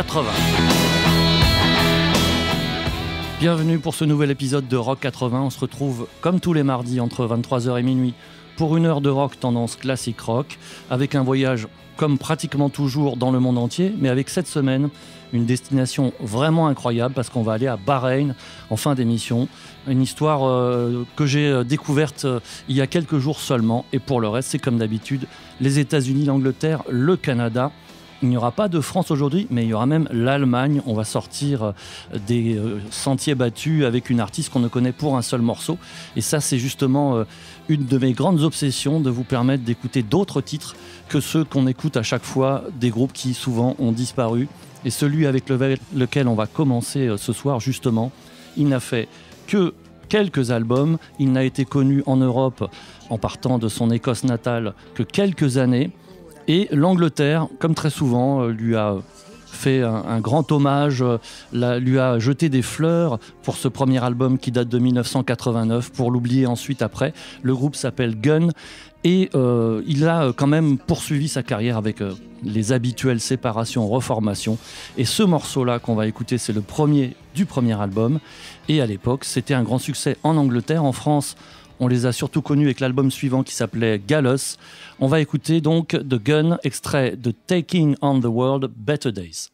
80. Bienvenue pour ce nouvel épisode de Rock 80. On se retrouve comme tous les mardis entre 23h et minuit pour une heure de rock tendance classique rock, avec un voyage comme pratiquement toujours dans le monde entier, mais avec cette semaine une destination vraiment incroyable parce qu'on va aller à Bahreïn en fin d'émission. Une histoire que j'ai découverte il y a quelques jours seulement, et pour le reste c'est comme d'habitude les États-Unis, l'Angleterre, le Canada. Il n'y aura pas de France aujourd'hui, mais il y aura même l'Allemagne. On va sortir des sentiers battus avec une artiste qu'on ne connaît pour un seul morceau. Et ça, c'est justement une de mes grandes obsessions, de vous permettre d'écouter d'autres titres que ceux qu'on écoute à chaque fois, des groupes qui souvent ont disparu. Et celui avec lequel on va commencer ce soir, justement, il n'a fait que quelques albums. Il n'a été connu en Europe, en partant de son Écosse natale, que quelques années. Et l'Angleterre, comme très souvent, lui a fait un grand hommage, lui a jeté des fleurs pour ce premier album qui date de 1989, pour l'oublier ensuite après. Le groupe s'appelle Gun, et il a quand même poursuivi sa carrière avec les habituelles séparations, reformations. Et ce morceau-là qu'on va écouter, c'est le premier du premier album. Et à l'époque, c'était un grand succès en Angleterre. En France, on les a surtout connus avec l'album suivant qui s'appelait Gallus. On va écouter donc The Gun, extrait de Taking on the World, Better Days.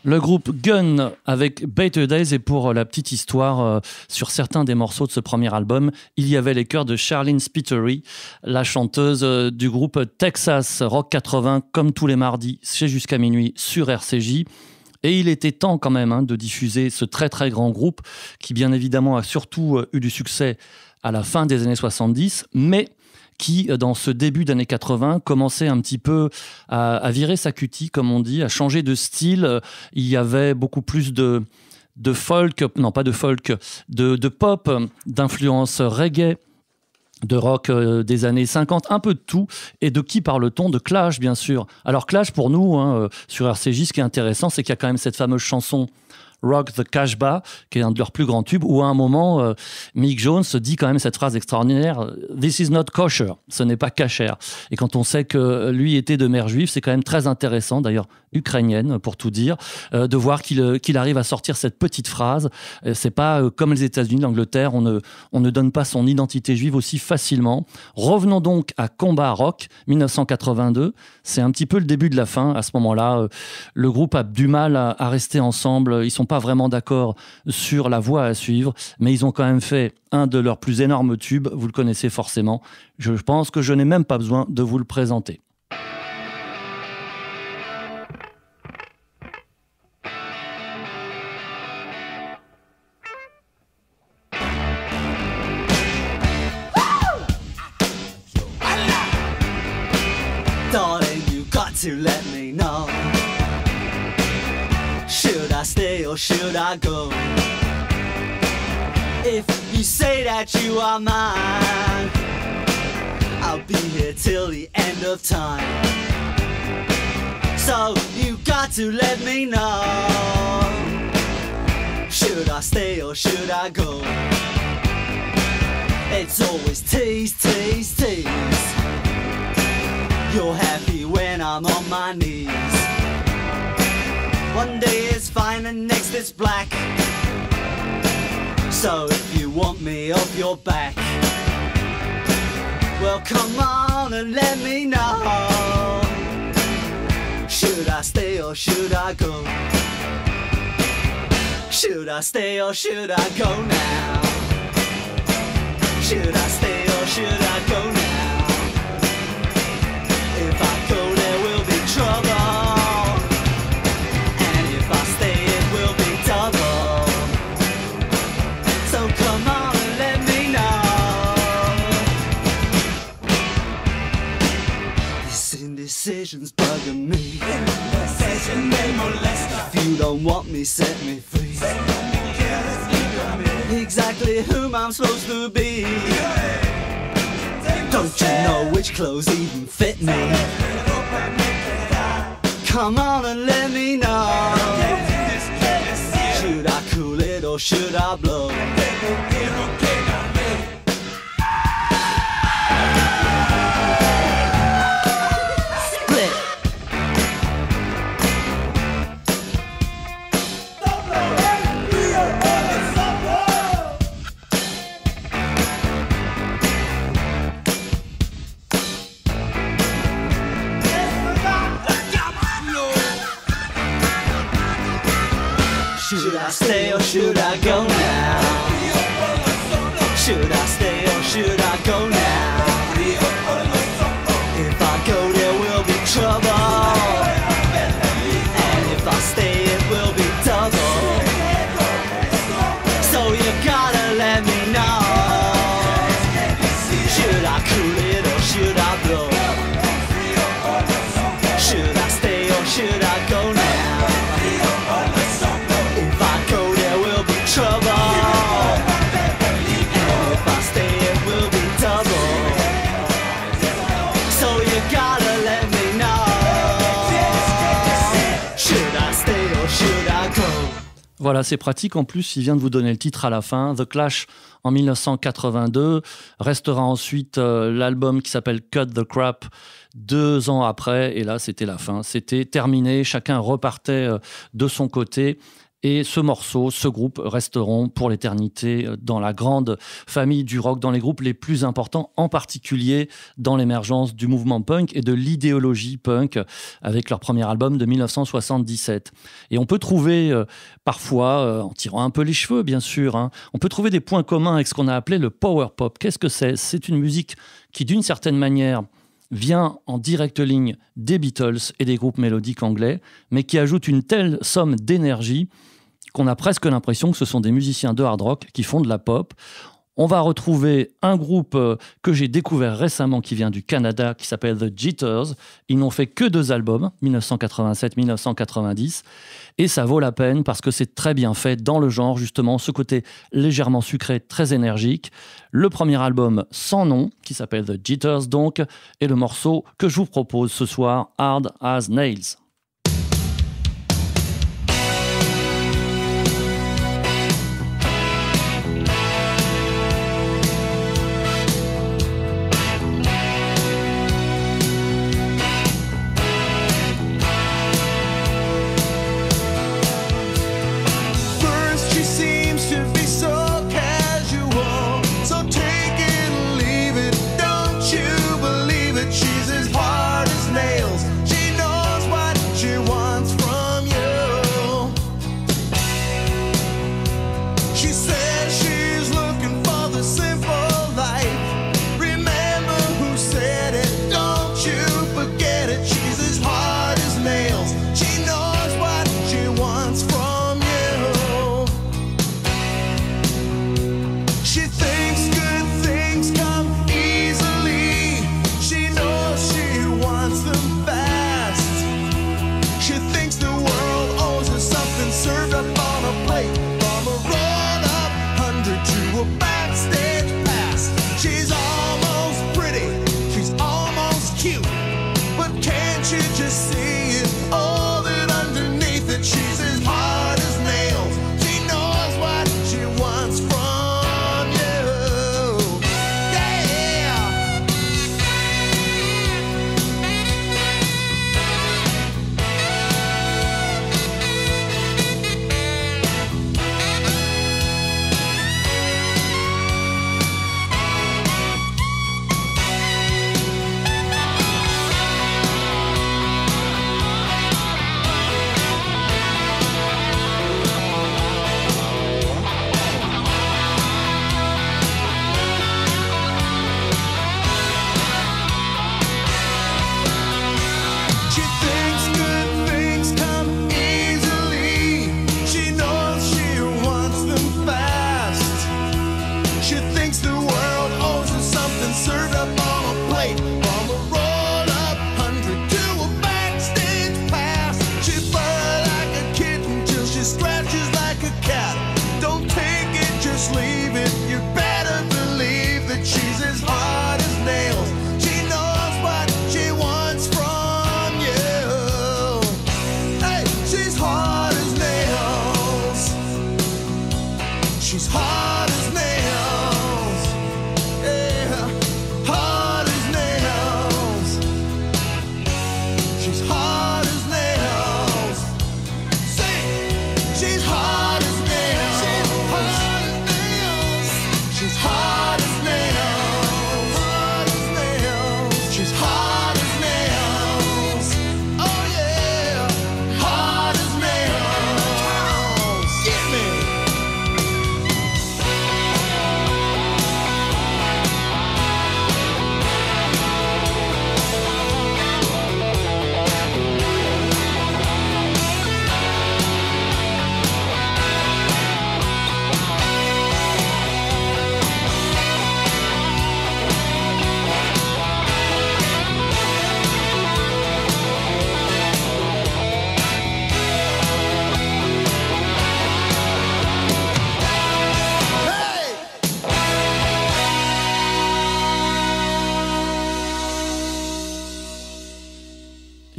Le groupe Gun avec Better Days, et pour la petite histoire, sur certains des morceaux de ce premier album, il y avait les chœurs de Charlene Spiteri, la chanteuse du groupe Texas Rock 80, comme tous les mardis, c'est jusqu'à minuit sur RCJ. Et il était temps quand même de diffuser ce très très grand groupe qui bien évidemment a surtout eu du succès à la fin des années 70, mais qui, dans ce début d'années 80, commençait un petit peu à virer sa cutie, comme on dit, à changer de style. Il y avait beaucoup plus de folk, non pas de folk, de pop, d'influence reggae, de rock des années 50, un peu de tout. Et de qui parle-t-on? De Clash, bien sûr. Alors Clash, pour nous, sur RCJ, ce qui est intéressant, c'est qu'il y a quand même cette fameuse chanson Rock the Casbah, qui est un de leurs plus grands tubes, où à un moment, Mick Jones dit quand même cette phrase extraordinaire « This is not kosher », ce n'est pas kasher. Et quand on sait que lui était de mère juive, c'est quand même très intéressant, d'ailleurs ukrainienne pour tout dire, de voir qu'il arrive à sortir cette petite phrase. C'est pas comme les États-Unis, l'Angleterre, on ne donne pas son identité juive aussi facilement. Revenons donc à Combat Rock, 1982. C'est un petit peu le début de la fin. À ce moment-là, le groupe a du mal à rester ensemble. Ils sont pas vraiment d'accord sur la voie à suivre, mais ils ont quand même fait un de leurs plus énormes tubes. Vous le connaissez forcément. Je pense que je n'ai même pas besoin de vous le présenter. Darling, you got to let me know. Should I stay or should I go? If you say that you are mine, I'll be here till the end of time. So you got to let me know. Should I stay or should I go? It's always tease, tease, tease. You're happy when I'm on my knees. One day it's fine and next it's black. So if you want me off your back, well come on and let me know. Should I stay or should I go? Should I stay or should I go now? Should I stay or should I go now? If I go there will be trouble, and if I stay it will be double. So come on and let me know. This indecision's bugging me. Indecision may molest us. If you don't want me, set me free. Exactly whom I'm supposed to be. Don't you know which clothes even fit me? Come on and let me know. Should I cool it or should I blow? Split. Should I stay or should I go now? Should I stay or should I go now? If I go there will be trouble, and if I stay it will be double. So you gotta let me know. Should I cool it or should I blow? Should I stay or should I go now? Trouble, and if I stay it will be double. So you gotta let me know. Should I stay or should I go? Voilà, c'est pratique. En plus, il vient de vous donner le titre à la fin. The Clash, en 1982. Restera ensuite l'album qui s'appelle Cut the Crap, 2 ans après. Et là, c'était la fin. C'était terminé. Chacun repartait de son côté. Et ce morceau, ce groupe resteront pour l'éternité dans la grande famille du rock, dans les groupes les plus importants, en particulier dans l'émergence du mouvement punk et de l'idéologie punk avec leur premier album de 1977. Et on peut trouver parfois, en tirant un peu les cheveux bien sûr, on peut trouver des points communs avec ce qu'on a appelé le power pop. Qu'est-ce que c'est ? C'est une musique qui d'une certaine manière vient en directe ligne des Beatles et des groupes mélodiques anglais, mais qui ajoute une telle somme d'énergie qu'on a presque l'impression que ce sont des musiciens de hard rock qui font de la pop. On va retrouver un groupe que j'ai découvert récemment qui vient du Canada, qui s'appelle The Jitters. Ils n'ont fait que 2 albums, 1987-1990, et ça vaut la peine parce que c'est très bien fait dans le genre, justement, ce côté légèrement sucré, très énergique. Le premier album sans nom, qui s'appelle The Jitters donc, et le morceau que je vous propose ce soir, Hard as Nails. She's as hard as nails. She knows what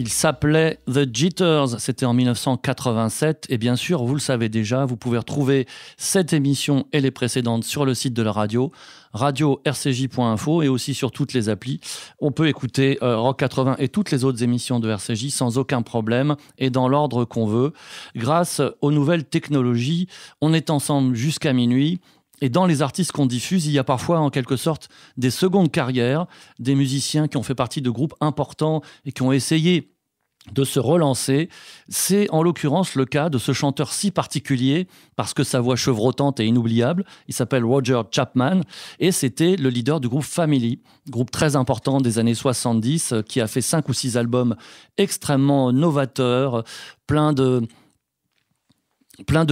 Il s'appelait The Jitters, c'était en 1987 et bien sûr, vous le savez déjà, vous pouvez retrouver cette émission et les précédentes sur le site de la radio, radio-rcj.info et aussi sur toutes les applis. On peut écouter Rock 80 et toutes les autres émissions de RCJ sans aucun problème et dans l'ordre qu'on veut. Grâce aux nouvelles technologies, on est ensemble jusqu'à minuit. Et dans les artistes qu'on diffuse, il y a parfois en quelque sorte des secondes carrières, des musiciens qui ont fait partie de groupes importants et qui ont essayé de se relancer. C'est en l'occurrence le cas de ce chanteur si particulier parce que sa voix chevrotante est inoubliable. Il s'appelle Roger Chapman et c'était le leader du groupe Family, groupe très important des années 70 qui a fait 5 ou 6 albums extrêmement novateurs, plein de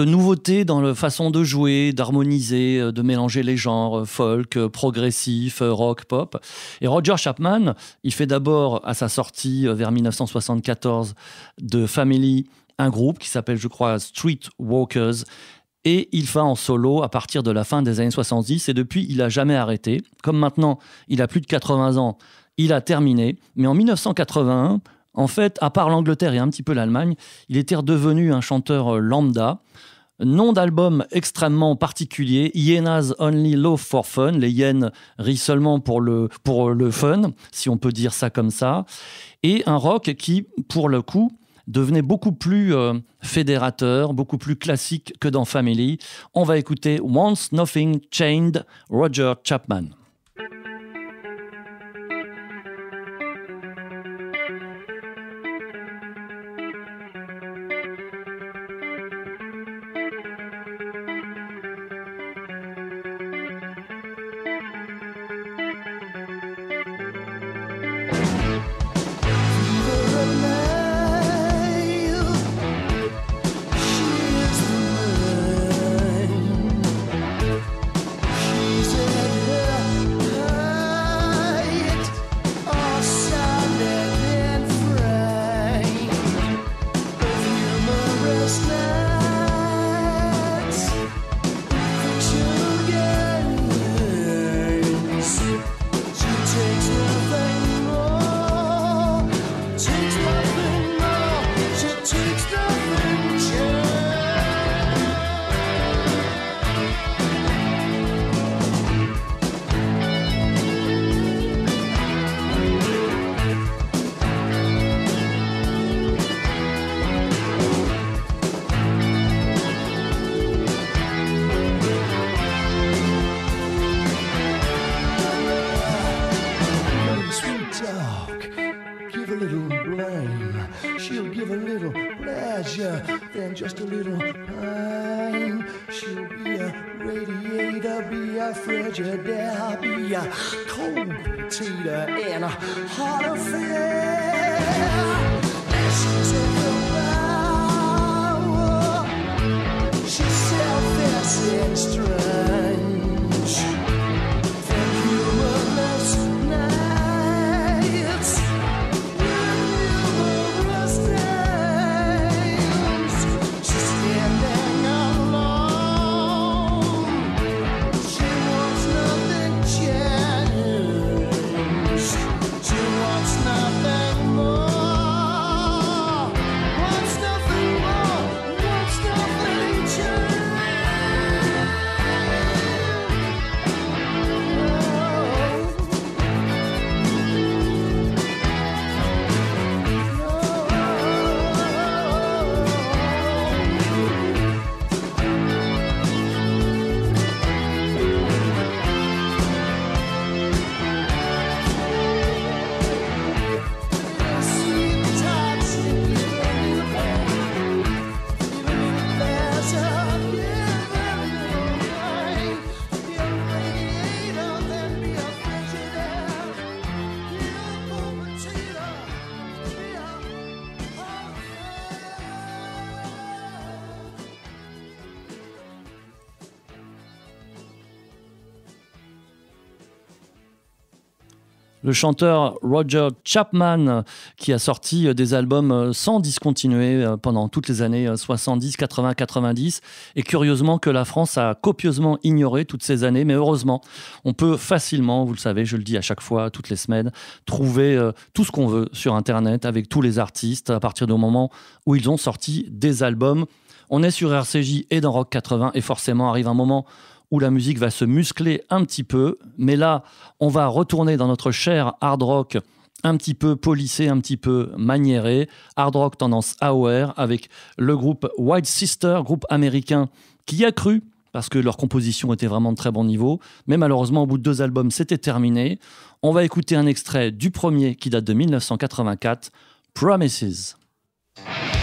nouveautés dans la façon de jouer, d'harmoniser, de mélanger les genres, folk, progressif, rock, pop. Et Roger Chapman, il fait d'abord, à sa sortie vers 1974, de Family, un groupe qui s'appelle, je crois, Streetwalkers. Et il fait en solo à partir de la fin des années 70. Et depuis, il n'a jamais arrêté. Comme maintenant, il a plus de 80 ans, il a terminé. Mais en 1981... en fait, à part l'Angleterre et un petit peu l'Allemagne, il était redevenu un chanteur lambda. Nom d'album extrêmement particulier, Hyenas Only Love for Fun. Les hyènes rient seulement pour le fun, si on peut dire ça comme ça. Et un rock qui, pour le coup, devenait beaucoup plus fédérateur, beaucoup plus classique que dans Family. On va écouter Once Nothing Changed, Roger Chapman. Just a little pine. She'll be a radiator, be a Frigidaire, be a cold potato and a heart affair. She's everywhere. She's selfish and strange. From humorless nights, humorous days. She's standing alone. She wants nothing changed. She wants nothing more. Wants nothing more. Wants nothing changed. Le chanteur Roger Chapman qui a sorti des albums sans discontinuer pendant toutes les années 70, 80, 90 et curieusement que la France a copieusement ignoré toutes ces années, mais heureusement on peut facilement, vous le savez, je le dis à chaque fois, toutes les semaines, trouver tout ce qu'on veut sur internet avec tous les artistes à partir du moment où ils ont sorti des albums. On est sur RCJ et dans Rock 80 et forcément arrive un moment où la musique va se muscler un petit peu. Mais là, on va retourner dans notre cher hard rock un petit peu polissé, un petit peu maniéré. Hard rock tendance AOR avec le groupe White Sister, groupe américain qui a cru parce que leur composition était vraiment de très bon niveau. Mais malheureusement, au bout de 2 albums, c'était terminé. On va écouter un extrait du premier qui date de 1984, Promises. Promises.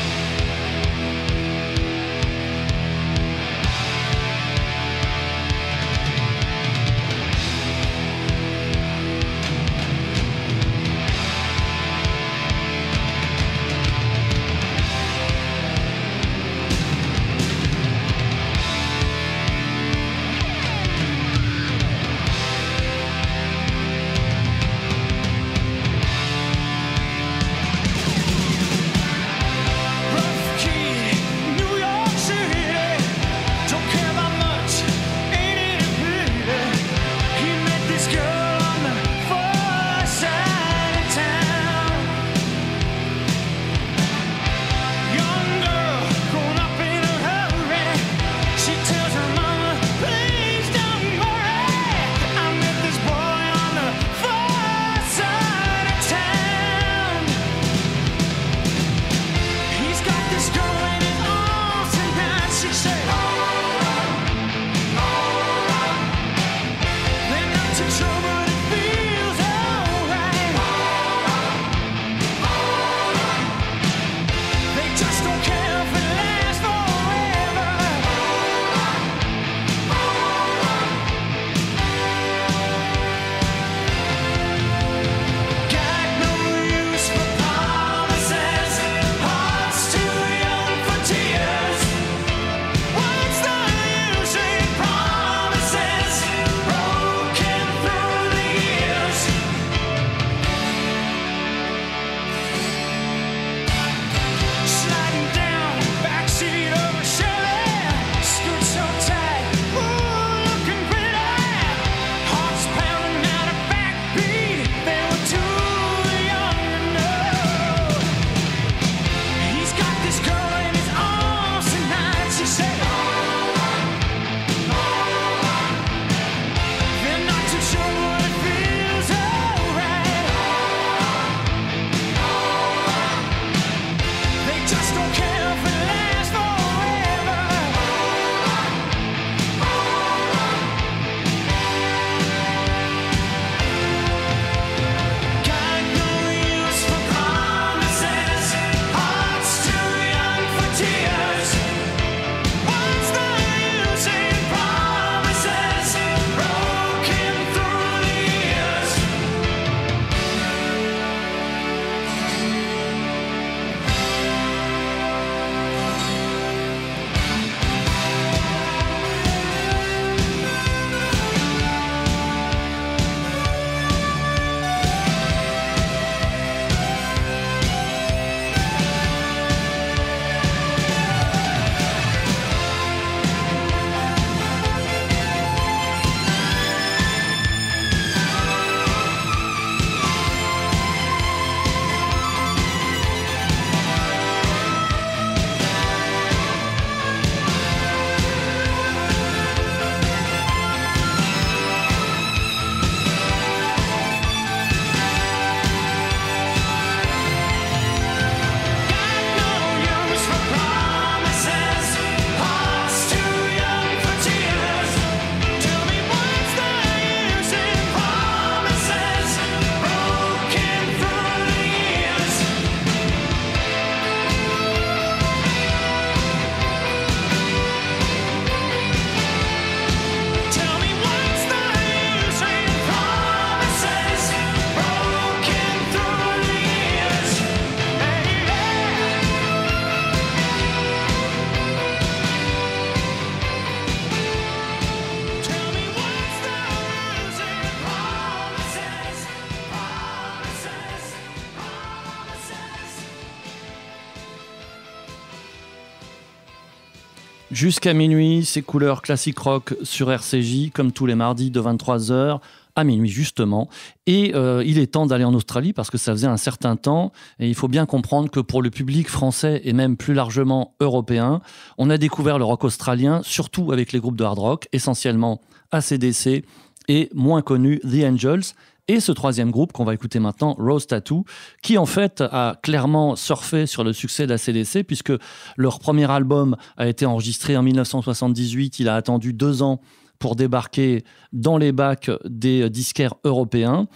Jusqu'à minuit, c'est couleurs classique rock sur RCJ, comme tous les mardis de 23h à minuit justement. Et il est temps d'aller en Australie parce que ça faisait un certain temps. Et il faut bien comprendre que pour le public français et même plus largement européen, on a découvert le rock australien, surtout avec les groupes de hard rock, essentiellement AC/DC et moins connu The Angels. Et ce troisième groupe qu'on va écouter maintenant, Rose Tattoo, qui en fait a clairement surfé sur le succès d'AC/DC puisque leur premier album a été enregistré en 1978. Il a attendu 2 ans pour débarquer dans les bacs des disquaires européens.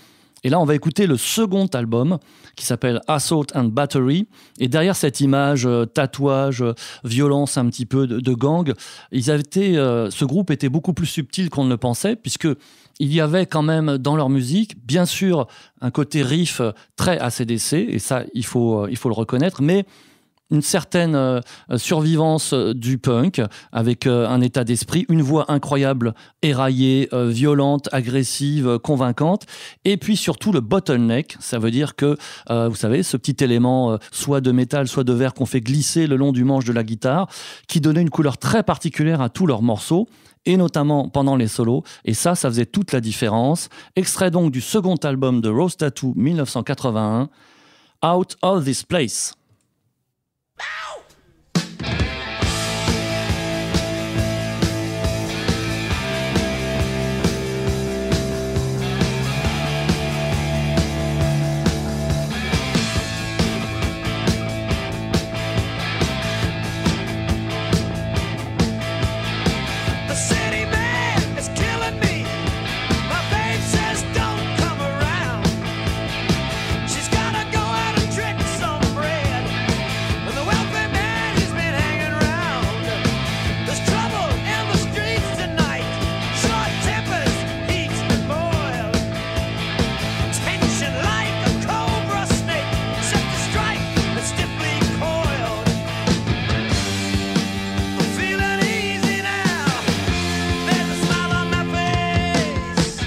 Et là, on va écouter le second album qui s'appelle Assault and Battery. Et derrière cette image, tatouage, violence un petit peu de gang, ce groupe était beaucoup plus subtil qu'on ne le pensait, puisque il y avait quand même dans leur musique, bien sûr, un côté riff très AC/DC, et ça, il faut le reconnaître, mais une certaine survivance du punk avec un état d'esprit, une voix incroyable, éraillée, violente, agressive, convaincante, et puis surtout le bottleneck, ça veut dire que, vous savez, ce petit élément soit de métal, soit de verre qu'on fait glisser le long du manche de la guitare, qui donnait une couleur très particulière à tous leurs morceaux, et notamment pendant les solos, et ça faisait toute la différence. Extrait donc du second album de Rose Tattoo 1981, Out of This Place. The city man is killing me. My babe says don't come around. She's gotta go out and trick some bread. When the welfare man he's been hanging around. There's trouble in the streets tonight. Short tempers, heat and boil. Tension like a cobra snake, set to strike but stiffly coiled. I'm feeling easy now. There's a smile on my face.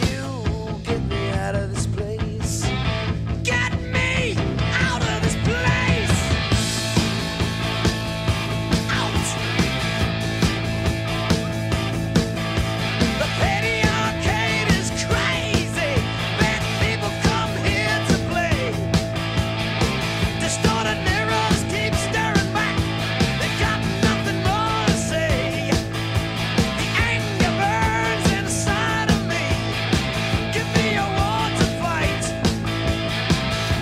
You get me out of this place. Get me out of this place. Out. The petty arcade is crazy. Bad people come here to play. Distorted mirrors keep staring back. They got nothing more to say. The anger burns inside of me. Give me a war to fight.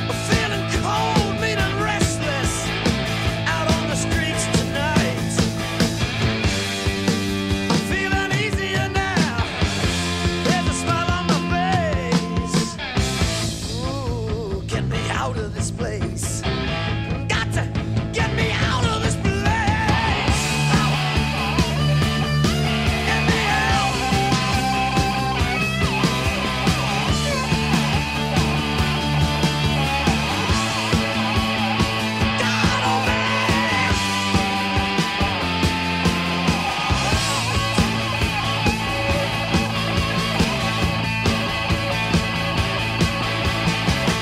I'm feeling cold, mean and restless. Out on the streets tonight. I'm feeling easier now. There's a smile on my face. Ooh, get me out of this place. Got to get me out of this place. Get me out. God, oh man.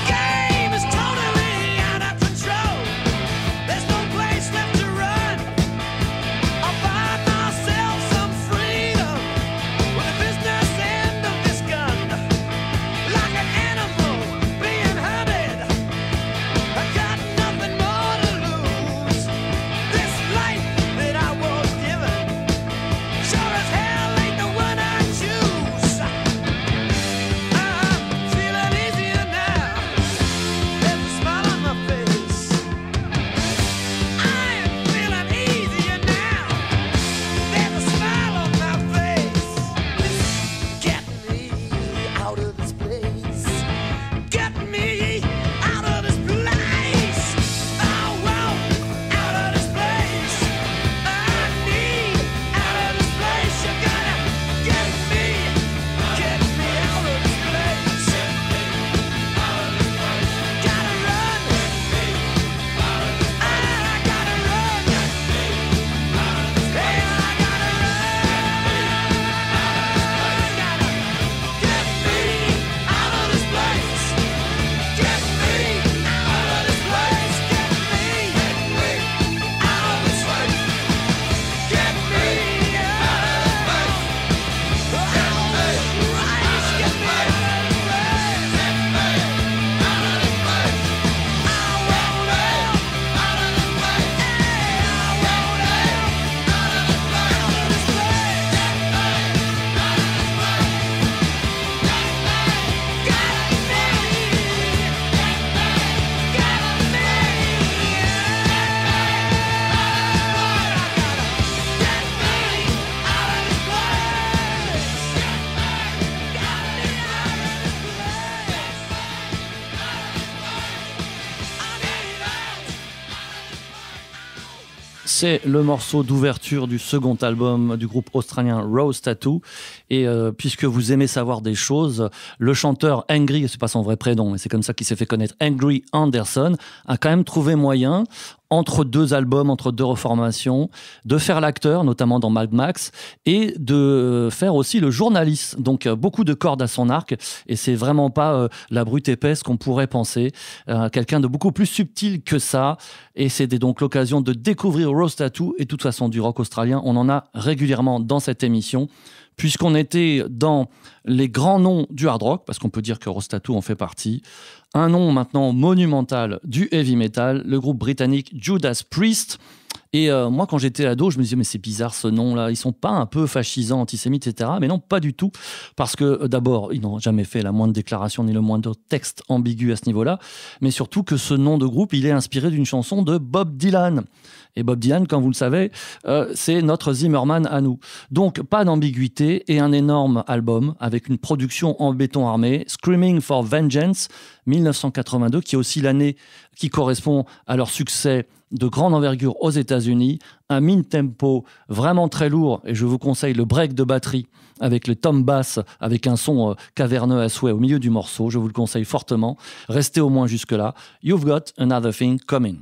Game is totally out of control. c'est le morceau d'ouverture du second album du groupe australien Rose Tattoo. Et puisque vous aimez savoir des choses, le chanteur Angry, c'est pas son vrai prénom, mais c'est comme ça qu'il s'est fait connaître, Angry Anderson, a quand même trouvé moyen, entre deux albums, entre deux reformations, de faire l'acteur, notamment dans Mad Max, et de faire aussi le journaliste. Donc beaucoup de cordes à son arc, et c'est vraiment pas la brute épaisse qu'on pourrait penser. Quelqu'un de beaucoup plus subtil que ça, et c'était donc l'occasion de découvrir Rose Tattoo, et de toute façon du rock australien, on en a régulièrement dans cette émission, puisqu'on était dans les grands noms du hard rock, parce qu'on peut dire que Rose Tattoo en fait partie, un nom maintenant monumental du heavy metal, le groupe britannique Judas Priest. Et moi, quand j'étais ado, je me disais, mais c'est bizarre ce nom-là, ils sont pas un peu fascisants, antisémites, etc. Mais non, pas du tout, parce que d'abord, ils n'ont jamais fait la moindre déclaration ni le moindre texte ambigu à ce niveau-là, mais surtout que ce nom de groupe, il est inspiré d'une chanson de Bob Dylan. Et Bob Dylan, comme vous le savez, c'est notre Zimmerman à nous. Donc, pas d'ambiguïté et un énorme album avec une production en béton armé, Screaming for Vengeance, 1982, qui est aussi l'année qui correspond à leur succès de grande envergure aux États-Unis, un mid-tempo vraiment très lourd, et je vous conseille le break de batterie avec le tom bass, avec un son caverneux à souhait au milieu du morceau, je vous le conseille fortement. Restez au moins jusque-là. You've got another thing coming.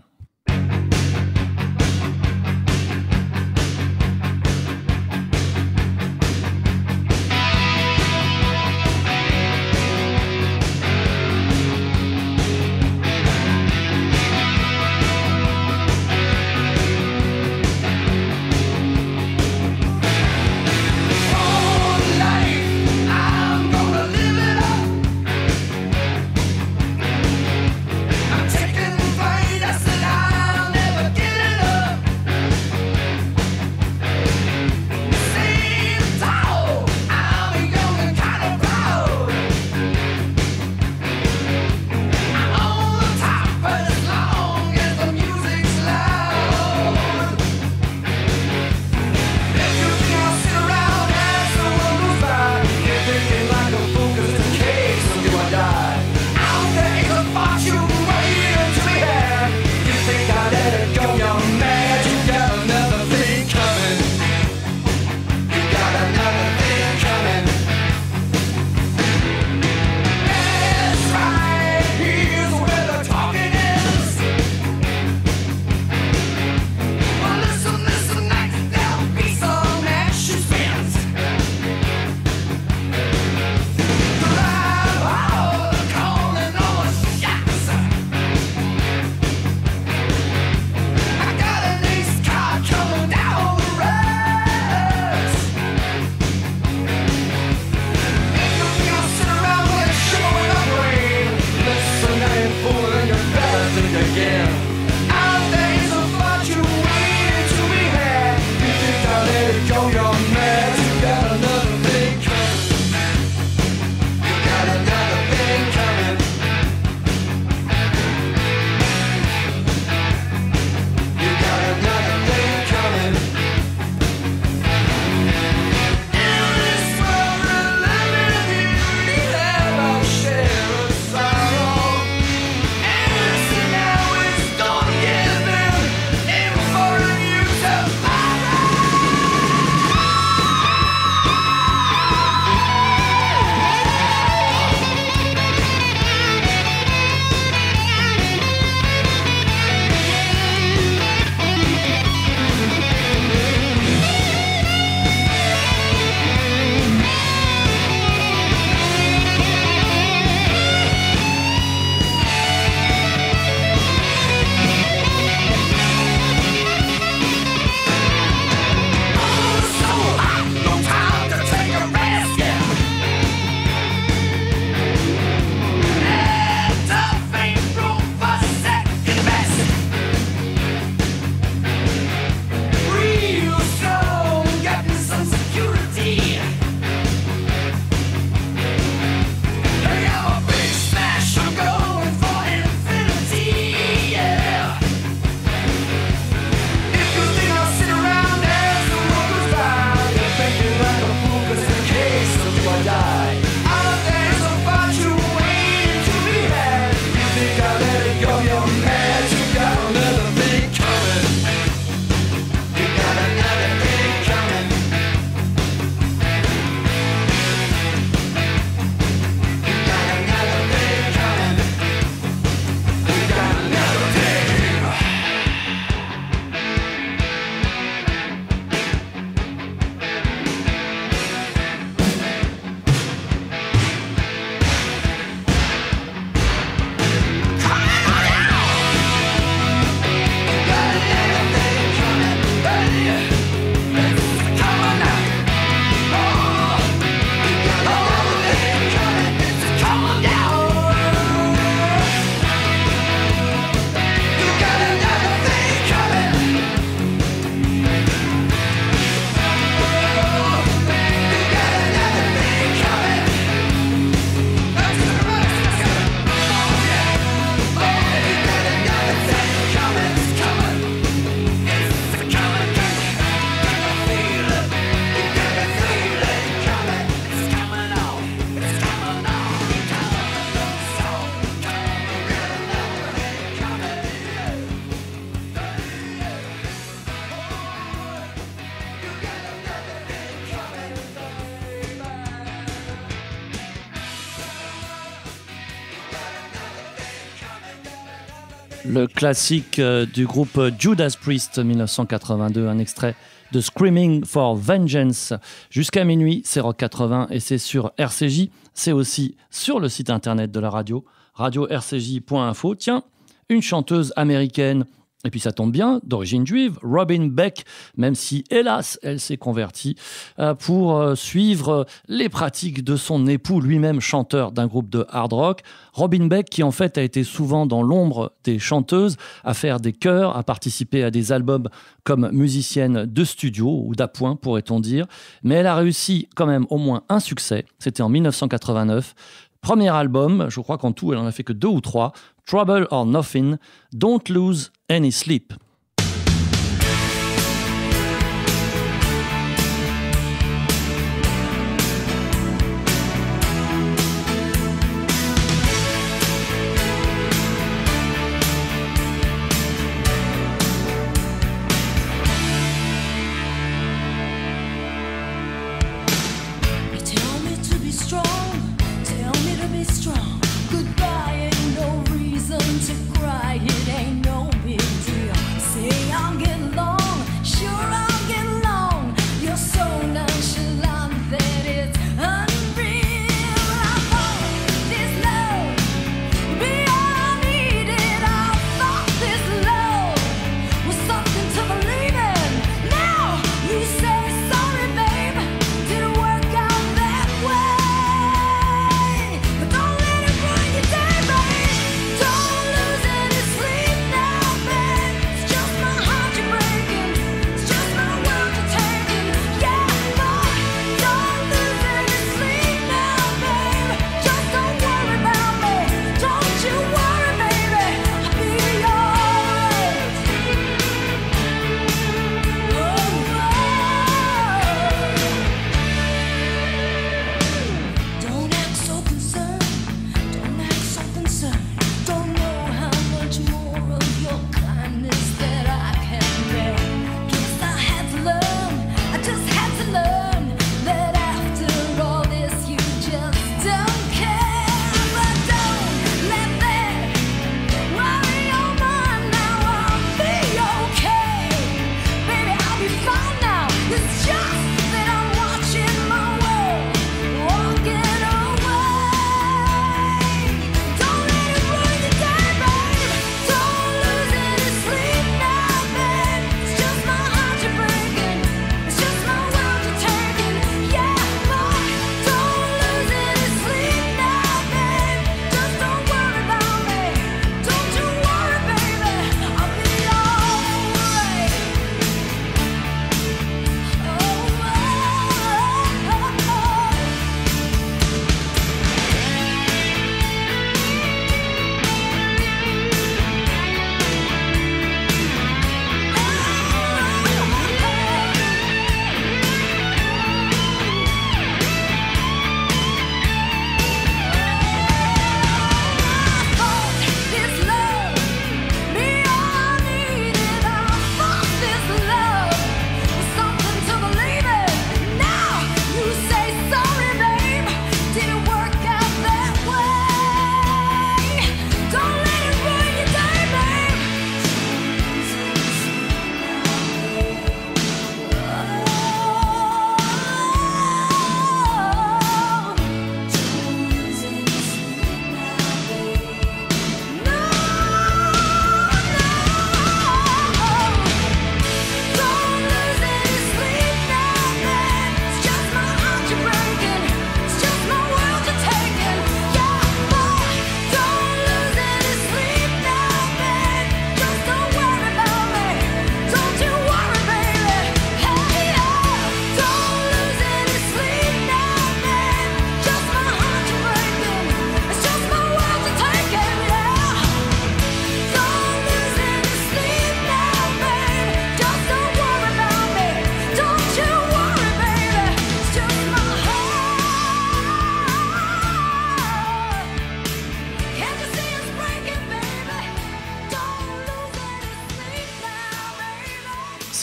Le classique du groupe Judas Priest 1982, un extrait de Screaming for Vengeance. Jusqu'à minuit, c'est Rock 80 et c'est sur RCJ. C'est aussi sur le site internet de la radio, radio-rcj.info. Tiens, une chanteuse américaine, et puis ça tombe bien, d'origine juive, Robin Beck, même si, hélas, elle s'est convertie pour suivre les pratiques de son époux, lui-même chanteur d'un groupe de hard rock. Robin Beck, qui en fait a été souvent dans l'ombre des chanteuses, à faire des chœurs, à participer à des albums comme musicienne de studio, ou d'appoint pourrait-on dire. Mais elle a réussi quand même au moins un succès, c'était en 1989. Premier album, je crois qu'en tout, elle en a fait que 2 ou 3, Trouble or Nothing, Don't Lose Any Sleep. You tell me to be strong, tell me to be strong. Goodbye ain't no reason to cry, it ain't no big deal.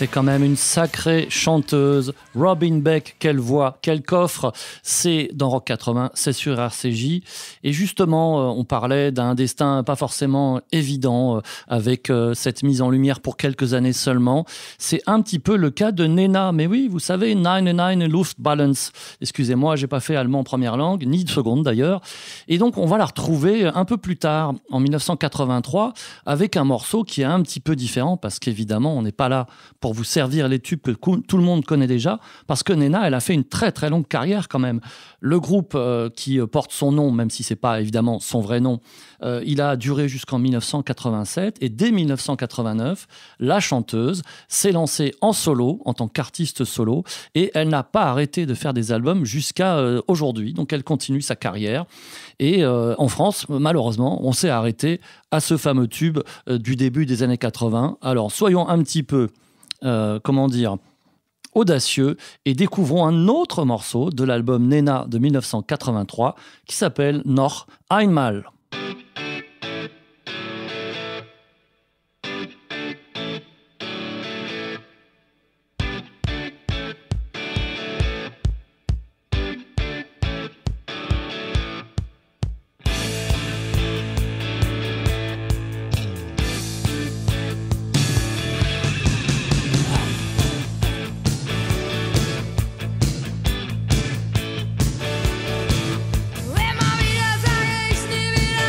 c'est quand même une sacrée chanteuse. Robin Beck, quelle voix, quel coffre. C'est dans Rock 80, c'est sur RCJ. Et justement, on parlait d'un destin pas forcément évident avec cette mise en lumière pour quelques années seulement. C'est un petit peu le cas de Nena. Mais oui, vous savez, 99 Luftballons. Excusez-moi, j'ai pas fait allemand en première langue, ni de seconde d'ailleurs. Et donc, on va la retrouver un peu plus tard, en 1983, avec un morceau qui est un petit peu différent, parce qu'évidemment, on n'est pas là pour vous servir les tubes que tout le monde connaît déjà, parce que Nena, elle a fait une très très longue carrière quand même. Le groupe qui porte son nom, même si c'est pas évidemment son vrai nom, il a duré jusqu'en 1987, et dès 1989, la chanteuse s'est lancée en solo, en tant qu'artiste solo, et elle n'a pas arrêté de faire des albums jusqu'à aujourd'hui. Donc elle continue sa carrière. Et en France, malheureusement, on s'est arrêté à ce fameux tube du début des années 80. Alors soyons un petit peu, audacieux et découvrons un autre morceau de l'album Nena de 1983 qui s'appelle Noch einmal. Immer wieder sage ich's, nie wieder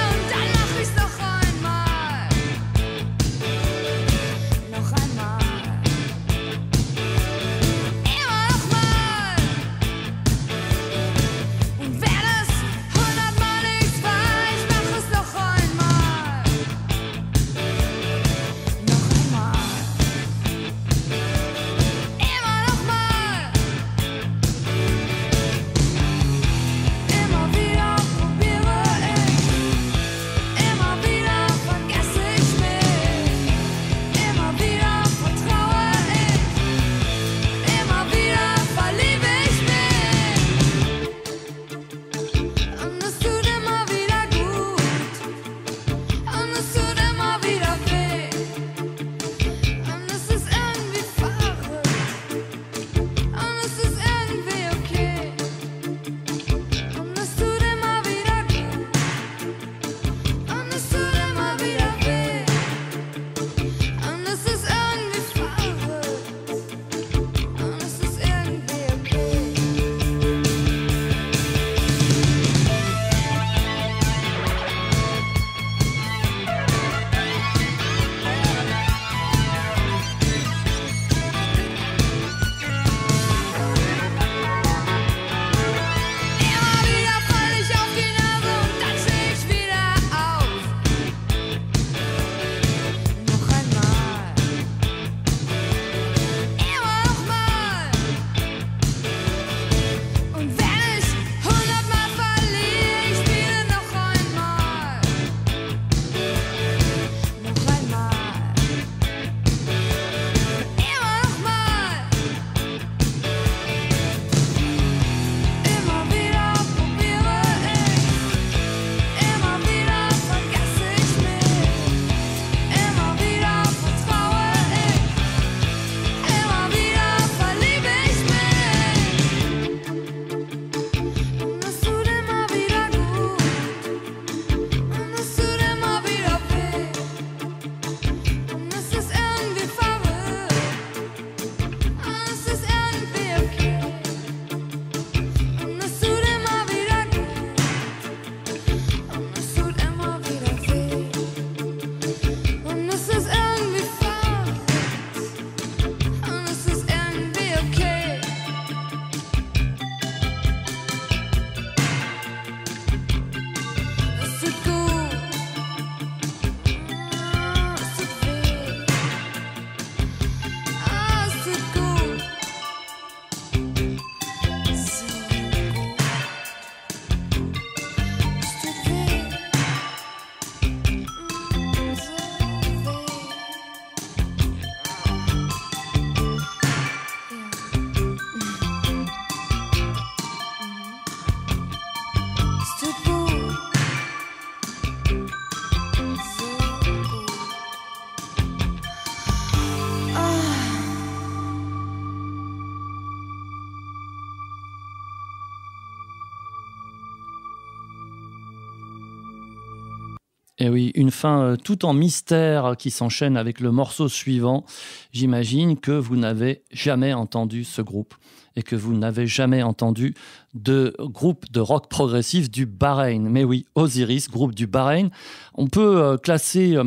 Et oui, une fin tout en mystère qui s'enchaîne avec le morceau suivant. J'imagine que vous n'avez jamais entendu ce groupe et que vous n'avez jamais entendu de groupe de rock progressif du Bahreïn. Mais oui, Osiris, groupe du Bahreïn. On peut classer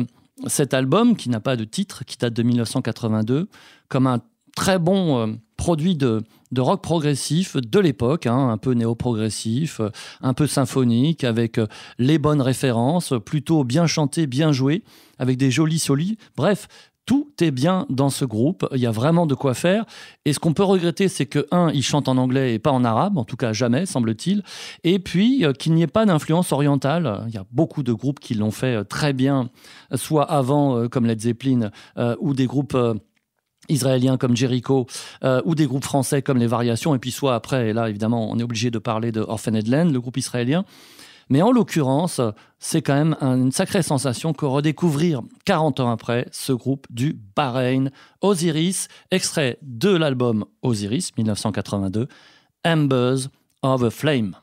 cet album, qui n'a pas de titre, qui date de 1982, comme un très bon produit de rock progressif de l'époque, un peu néo-progressif, un peu symphonique, avec les bonnes références, plutôt bien chanté, bien joué, avec des jolis solis. Bref, tout est bien dans ce groupe, il y a vraiment de quoi faire. Et ce qu'on peut regretter, c'est que, il chante en anglais et pas en arabe, en tout cas jamais, semble-t-il. Et puis, qu'il n'y ait pas d'influence orientale. Il y a beaucoup de groupes qui l'ont fait très bien, soit avant, comme Led Zeppelin, ou des groupes israéliens comme Jericho, ou des groupes français comme Les Variations, et puis soit après, et là évidemment on est obligé de parler de Orphaned Land, le groupe israélien. Mais en l'occurrence, c'est quand même une sacrée sensation que redécouvrir 40 ans après ce groupe du Bahreïn, Osiris, extrait de l'album Osiris 1982, Embers of a Flame.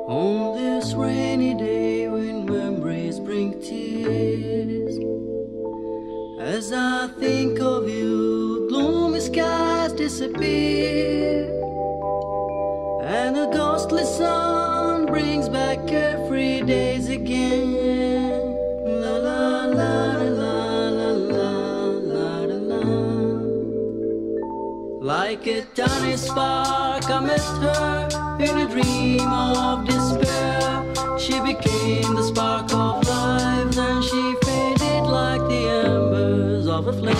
On this rainy day when memories bring tears, as I think of you, gloomy skies disappear, and a ghostly sun brings back carefree days again. La la la la la la la la la. Like a tiny spark, I met her in a dream of despair. She became the spark of life, then she faded like the embers of a flame.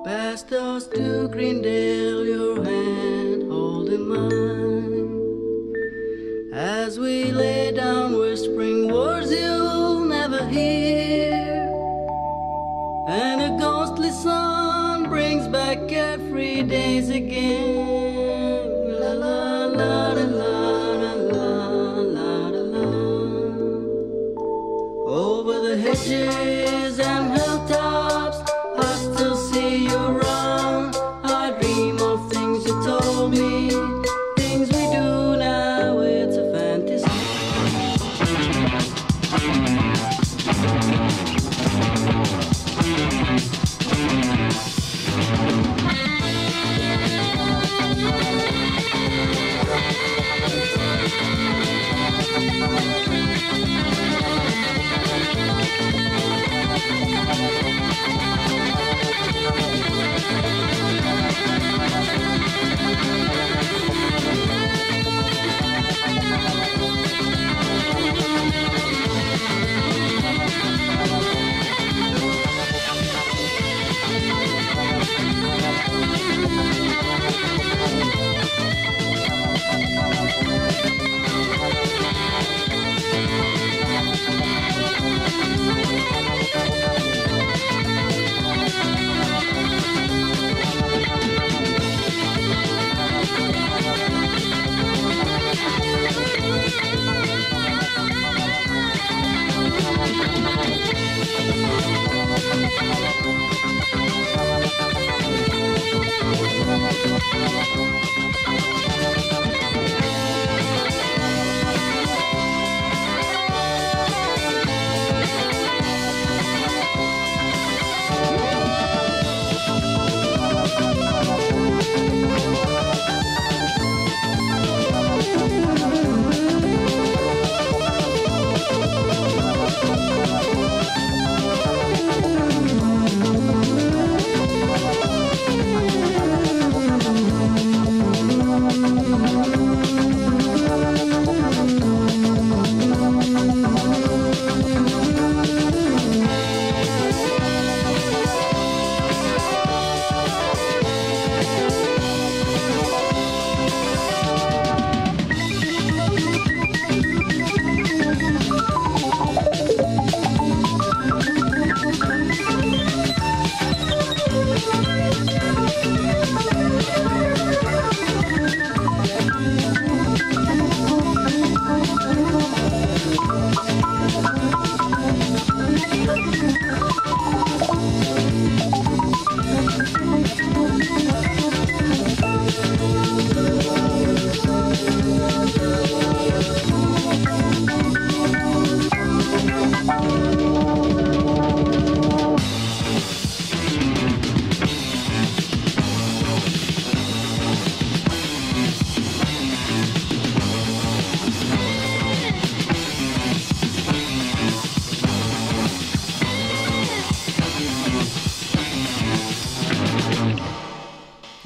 Past us to Greendale, your hand holding mine, as we lay down whispering words you'll never hear, and a ghostly sun brings back carefree days again. La la.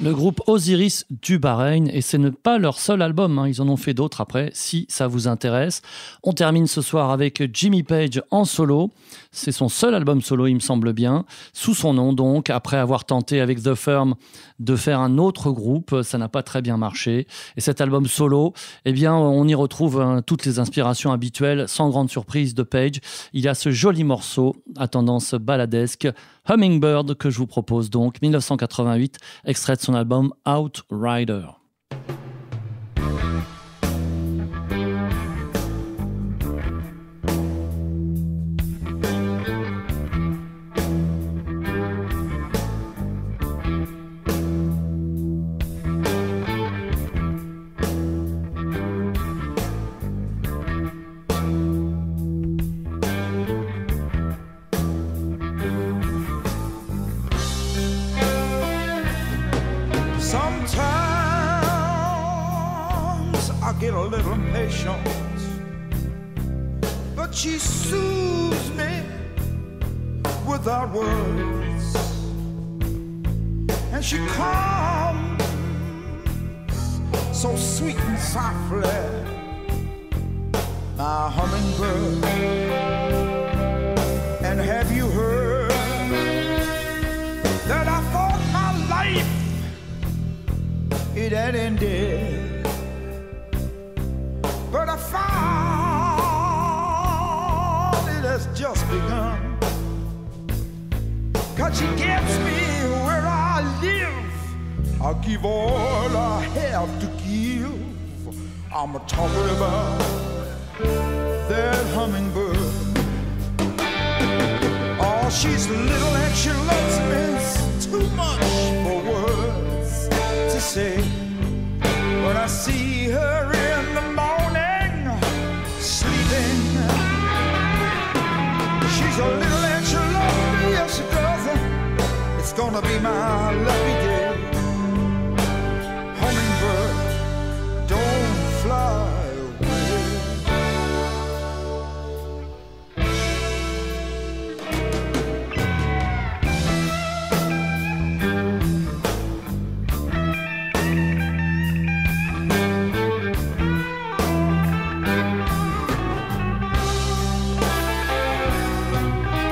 Le groupe Osiris du Bahreïn, et ce n'est pas leur seul album, hein, ils en ont fait d'autres après, si ça vous intéresse. On termine ce soir avec Jimmy Page en solo, c'est son seul album solo il me semble bien, sous son nom donc, après avoir tenté avec The Firm de faire un autre groupe, ça n'a pas très bien marché. Et cet album solo, eh bien on y retrouve toutes les inspirations habituelles, sans grande surprise de Page. Il y a ce joli morceau à tendance baladesque, Hummingbird, que je vous propose donc, 1988, extrait de son album Outrider. Sometimes I get a little impatient, but she soothes me without words, and she comes so sweet and softly, my hummingbird. And have you heard that I thought my life it had ended, but I found it has just begun. 'Cause she gets me where I live, I give all I have to give. I'm talking about that hummingbird. Oh, she's little and she loves me too much for words to say. When I see her in the morning sleeping, she's a little and she loves me, yes she does. It's gonna be my lucky day. Hummingbird, don't fly away.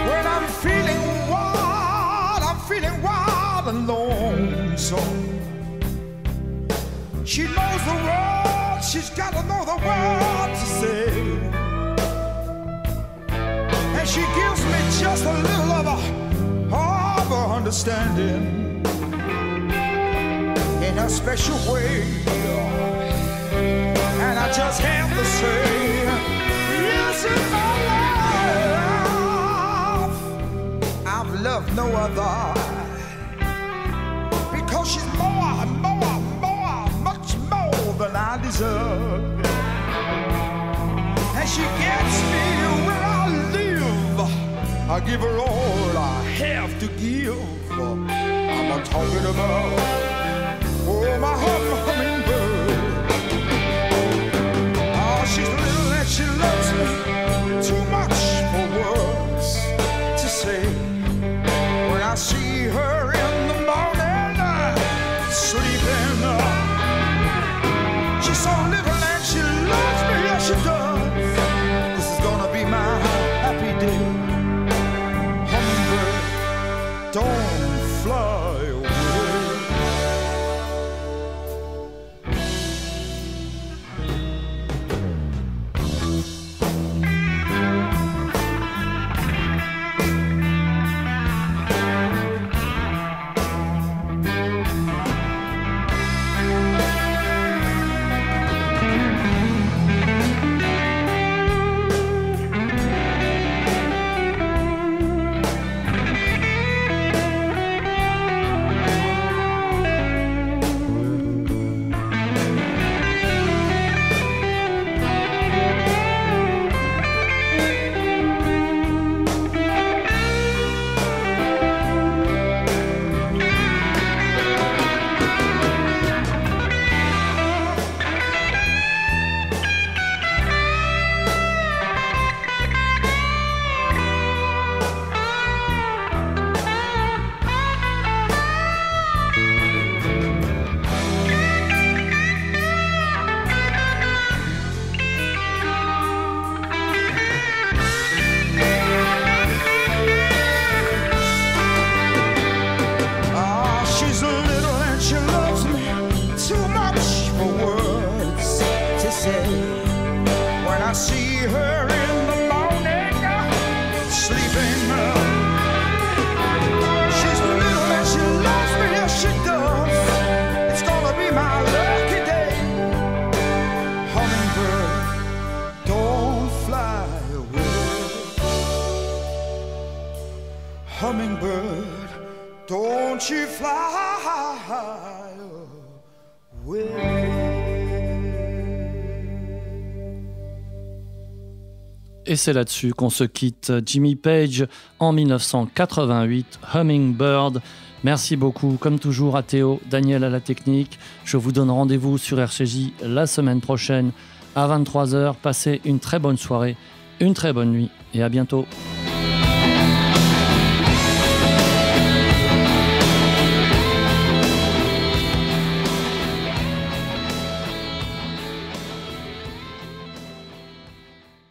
When I'm feeling wild and lonesome, she knows the words, she's got to know the words to say. And she gives me just a little of her understanding in a special way. And I just have to say, yes, in my life, I've loved no other. Because she's much more than I deserve. And she gets me where I live, I give her all I have to give. I'm talking about, oh, my hummingbird. Oh, she's little and she loves me too much for words to say. When I see her in the morning sleeping, she's so little and she loves me, yes she does. This is gonna be my happy day. Hummingbird, don't fly away. say when I see her in the morning, sleeping. She's little and she loves me, yes she does. It's gonna be my lucky day. Hummingbird, don't fly away. Hummingbird, don't you fly away. Et c'est là-dessus qu'on se quitte. Jimmy Page en 1988, Hummingbird. Merci beaucoup, comme toujours, à Théo, Daniel à la technique. Je vous donne rendez-vous sur RCJ la semaine prochaine à 23h. Passez une très bonne soirée, une très bonne nuit et à bientôt.